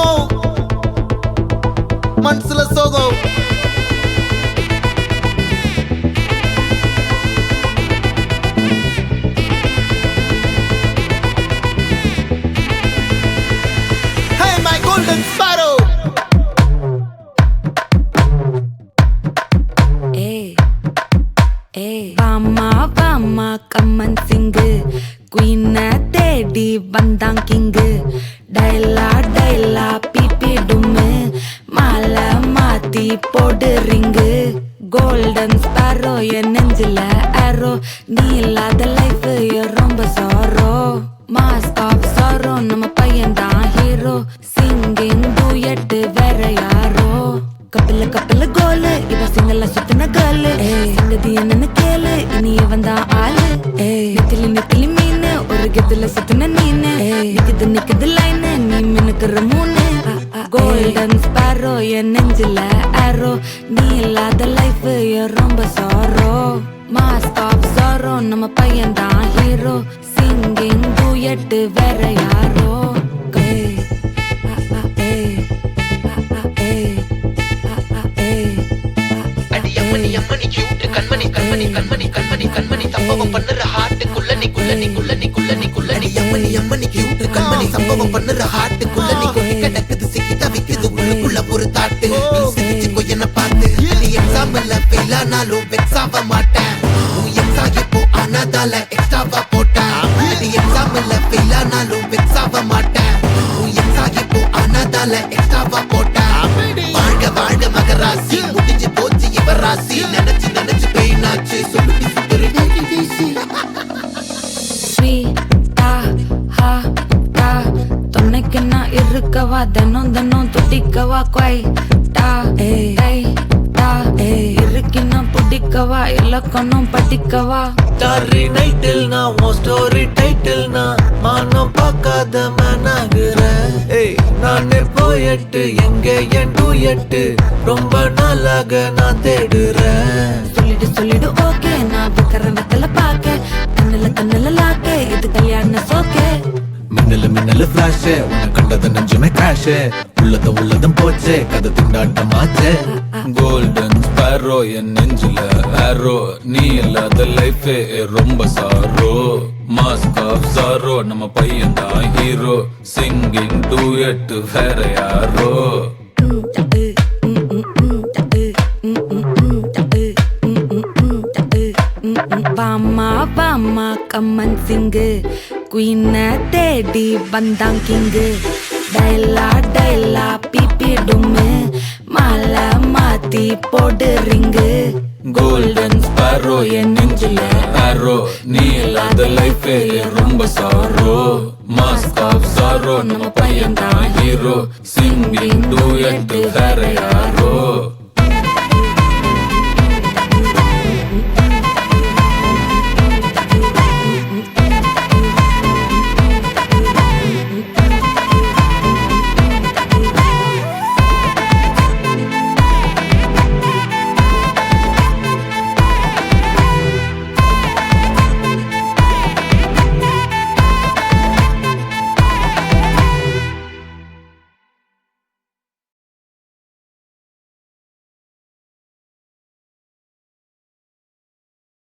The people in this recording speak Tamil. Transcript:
கோவம் மனசுல சோகம் Hey my golden sparrow வாமா கம்மன் சிங்கு குயின தேடி வந்தான் கிங்கு டைலா பிபி டும்மு மாலை மாத்தி போடு ரிங்கு கோல்டன் ஸ்பாரோ என் நெஞ்சில ஆரோ நீ இல்லாத லைஃப் ரொம்ப சாரோ மாஸ்க் ஆஃப் சாரோ நம்ம பையன் தான் ஹீரோ சிங்கிங் டூயட் வேற யாரோ கப்பில கோலு இவ சிங்கல்ல சுத்தின கேர்ளு சங்கதி என்னன்னு கேளு இனி வந்தா ஆளு நெத்திலி மீனு ஒரு கெத்துல சுத்தின நீனு நிக்குது லைனு நீ மினுக்குற மூணு கோல்டன் ஸ்பாரோ என் நெஞ்சில ஆரோ நீ இல்லாத லைஃப் ரொம்ப சாரோ மாஸ்க் ஆஃப் சாரோ நம்ம பையன் தான் ஹீரோ சிங்கிங் டூயட் வேற யாரோ அம்மணி கியூட் கண்மணி சம்பவம் பண்ணுற ஹார்ட்டுக்குள்ள நீ அம்மணி கியூட் கண்மணி சம்பவம் பண்ணுற ஹார்ட்டுக்குள்ள நீ கொட்டி கிடக்குது சிக்கி தவிக்குது உள்ளுக்குள்ள ஒரு தாட்டு நீ சிரிச்சுக்கோ என்ன பார்த்து நீ எக்ஸாம்ல ஃபெயில் ஆனாலும் வெக்ஸ் ஆக மாட்டேன் உன் எக்ஸா எப்போ ஆனதால எக்ஸ்ட்ராவா போட்டேன் நீ எக்ஸாம்ல ஃபெயில் ஆனாலும் வெக்ஸ் ஆக மாட்டேன் உன் எக்ஸா எப்போ ஆனதால எக்ஸ்ட்ராவா போட்டேன் வாழ்க மகராசி முடிஞ்சு போச்சு இவராசி நினைச்சு பெயினாச்சு சொல்லுடி சுத்தரு துணைக்கு நான் இருக்கவா தினம் துடிக்கவா இருக்கினா பிடிக்கவா இலக்கணம் படிக்கவா ஸ்டாரி நைட்டில் நான் உன் ஸ்டோரி டைட்டில் நான் மானம் பார்க்காத மேனாகிறேன் நானே போயட்டு எங்க என் டூயட்டு ரொம்ப நாளாக நான் தேடுறேன் சொல்லிடு ஓகே நான் வெத்தல பாக்க கண்ணுல லாக்க இது கல்யாண சோக்கே மின்னல ஃபிளாஷ் உன்னை கண்டத நெஞ்சுமே கிராஷ் உள்ளதும் போச்சே கதை திண்டாட்டமாச்சே கோல்டன் ஸ்பாரோ என் நெஞ்சில ஆரோ நீ இல்லாத லைஃபே ரொம்ப சாரோ மாஸ்க் ஆஃப் சாரோ நம்ம பையன் தான் ஹீரோ சிங்கிங் டூயட் வேற யாரோ வாமா கம்மன் சிங்கு குயின தேடி வந்தான் கிங்கு டைலா பிபி டும்மு மாலை மாத்தி போடு ரிங்கு கோல்டன் ஸ்பாரோ என் நெஞ்சில ஆரோ நீ இல்லாத லைஃபே ரொம்ப சாரோ மாஸ்க் ஆஃப் சாரோ நம்ம பையன் தான் ஹீரோ சிங்கிங் டூயட் வேற யாரோ